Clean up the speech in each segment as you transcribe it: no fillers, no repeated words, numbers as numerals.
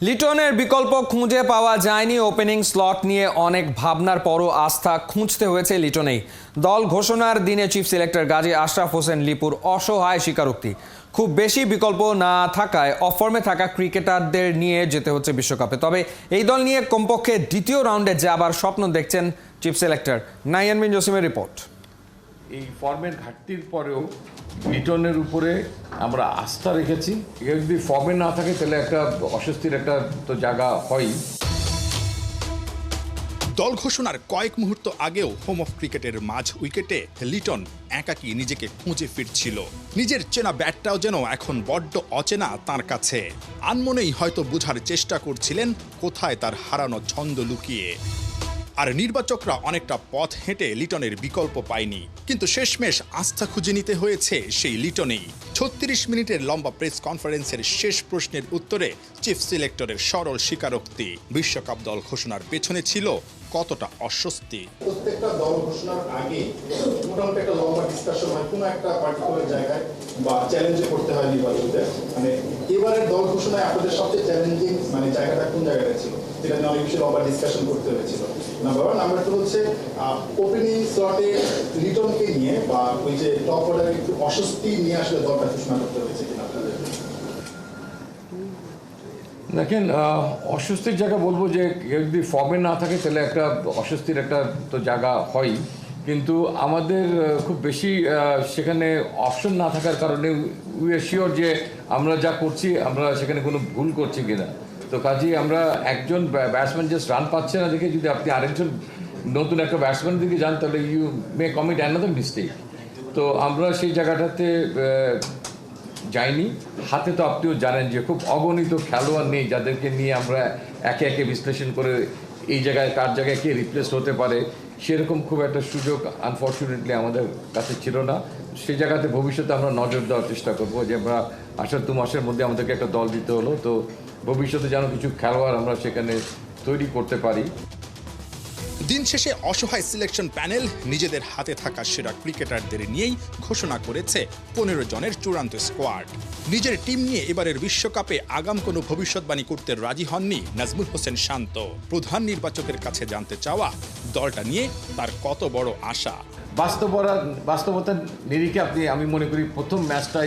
লিটনের বিকল্প খুঁজে পাওয়া যায়নি। ওপেনিং স্লট নিয়ে অনেক ভাবনার পরও আস্থা খুঁজতে হয়েছে লিটনেই। দল ঘোষণার দিনে চিফ সিলেক্টর গাজী আশরাফ হোসেন লিপুর অসহায় স্বীকারোক্তি। খুব বেশি বিকল্প না থাকায় অফর্মে থাকা ক্রিকেটারদের নিয়ে যেতে হচ্ছে বিশ্বকাপে। তবে এই দল নিয়ে কমপক্ষে দ্বিতীয় রাউন্ডে যাবার স্বপ্ন দেখছেন চিফ সিলেক্টর। নাইয়ান বিন জসিমের রিপোর্ট। এই ফর্মের ঘাটতির পরেও লিটনের উপরে আমরা আস্থা রেখেছি। যদি ফর্মে না থাকে তাহলে একটা অস্বস্তির একটা তো জায়গা হয়। দল ঘোষণার কয়েক মুহূর্ত আগেও হোম অফ ক্রিকেটের মাঝ উইকেটে লিটন একাকী নিজেকে খুঁজে ফিরছিল। নিজের চেনা ব্যাটটাও যেন এখন বড্ড অচেনা তার কাছে। আনমনেই হয়তো বোঝার চেষ্টা করছিলেন কোথায় তার হারানো ছন্দ লুকিয়ে। আর নির্বাচকরা অনেকটা পথ হেঁটে লিটনের বিকল্প পায়নি, কিন্তু শেষমেশ আস্থা খুঁজে নিতে হয়েছে সেই লিটনেই। ৩৬ মিনিটের লম্বা প্রেস কনফারেন্সের শেষ প্রশ্নের উত্তরে চিফ সিলেক্টরের সরল স্বীকারোক্তি। বিশ্বকাপ দল ঘোষণার পেছনে ছিল কতটা অস্বস্তি। প্রত্যেকটা দল ঘোষণার আগে মোটামুটি একটা লম্বা ডিসকাশন হয় কোনো একটা পার্টিকুলার জায়গায় বা চ্যালেঞ্জে করতে হয় নির্বাচকদের। মানে এবারের দল ঘোষণায় আপনাদের সবচেয়ে চ্যালেঞ্জিং জায়গাটা কোন জায়গাটা ছিল, যেটা নিয়ে অনেক বেশি লম্বা ডিসকাশন করতে হয়েছিল? Number one. নাম্বার টু হচ্ছে ওপেনিং স্লটে লিটনকে নিয়ে বা ওই যে টপ অর্ডারে একটু অস্বস্তি নিয়ে আসলে দলটা ঘোষণা করতে হয়েছে কিনা আপনাদের? দেখেন, অস্বস্তির জায়গা বলবো যে কেউ যদি ফর্মে না থাকে তাহলে একটা অস্বস্তির একটা তো জায়গা হয়, কিন্তু আমাদের খুব বেশি সেখানে অপশন না থাকার কারণে উই আর শিওর যে আমরা যা করছি আমরা সেখানে কোনো ভুল করছি কিনা। তো কাজেই আমরা একজন ব্যাটসম্যান জাস্ট রান পাচ্ছে না দেখে যদি আপনি আরেকজন নতুন একটা ব্যাটসম্যানের দিকে যান তাহলে you may commit another mistake. তো আমরা সেই জায়গাটাতে যাইনি। হাতে তো আপনিও জানেন যে খুব অগণিত খেলোয়াড় নেই যাদেরকে নিয়ে আমরা একে একে বিশ্লেষণ করে এই জায়গায় কার জায়গায় কে রিপ্লেস হতে পারে, সেরকম খুব একটা সুযোগ আনফর্চুনেটলি আমাদের কাছে ছিল না। সেই জায়গাতে ভবিষ্যতে আমরা নজর দেওয়ার চেষ্টা করবো যে আমরা আসার 2 মাসের মধ্যে আমাদেরকে একটা দল দিতে হলো, তো ভবিষ্যতে যেন কিছু খেলোয়াড় আমরা সেখানে তৈরি করতে পারি। দিন শেষে অসহায় সিলেকশন প্যানেল নিজেদের হাতে থাকা সেরা ক্রিকেটারদের নিয়েই ঘোষণা করেছে 15 জনের চূড়ান্ত স্কোয়াড। নিজের টিম নিয়ে এবারের বিশ্বকাপে আগাম কোনো ভবিষ্যৎবাণী করতে রাজি হননি নাজমুল হোসেন শান্ত। প্রধান নির্বাচকের কাছে জানতে চাওয়া দলটা নিয়ে তার কত বড় আশা। বাস্তবতার নিরিখে আমি মনে করি প্রথম ম্যাচটা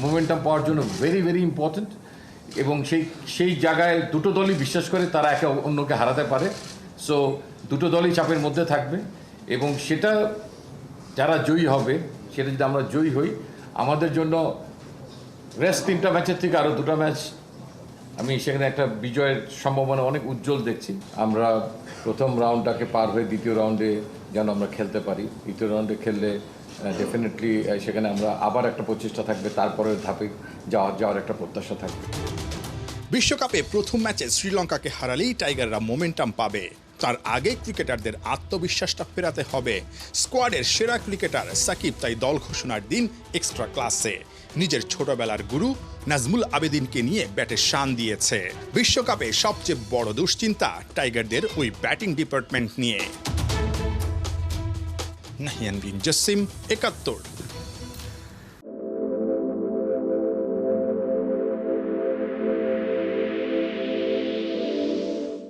মোমেন্টাম পাওয়ার জন্য ভেরি ভেরি ইম্পর্টেন্ট, এবং সেই জায়গায় দুটো দলই বিশ্বাস করে তারা একে অন্যকে হারাতে পারে। সো দুটো দলই চাপের মধ্যে থাকবে, এবং সেটা যারা জয়ী হবে, সেটা যদি আমরা জয়ী হই, আমাদের জন্য রেস্ট 3টা ম্যাচের থেকে আরও 2টা ম্যাচ আমি সেখানে একটা বিজয়ের সম্ভাবনা অনেক উজ্জ্বল দেখছি। আমরা প্রথম রাউন্ডটাকে পার হয়ে দ্বিতীয় রাউন্ডে যেন আমরা খেলতে পারি। দ্বিতীয় রাউন্ডে খেললে ডেফিনেটলি সেখানে আমরা আবার একটা প্রচেষ্টা থাকবে, তারপরের ধাপে যাওয়ার একটা প্রত্যাশা থাকবে। বিশ্বকাপে প্রথম ম্যাচে শ্রীলঙ্কাকে হারালেই টাইগাররা মোমেন্টাম পাবে। তার আগে ক্রিকেটারদের আত্মবিশ্বাসটা ফেরাতে হবে। স্কোয়াডের সেরা ক্রিকেটার সাকিব তাই দল ঘোষণার দিন এক্সট্রা ক্লাসে। নিজের ছোটবেলার গুরু নাজমুল আবেদিনকে নিয়ে ব্যাটে শান দিয়েছে। বিশ্বকাপে সবচেয়ে বড় দুশ্চিন্তা টাইগারদের ওই ব্যাটিং ডিপার্টমেন্ট নিয়ে। নাহিয়ান বিন জসিম, ৭১।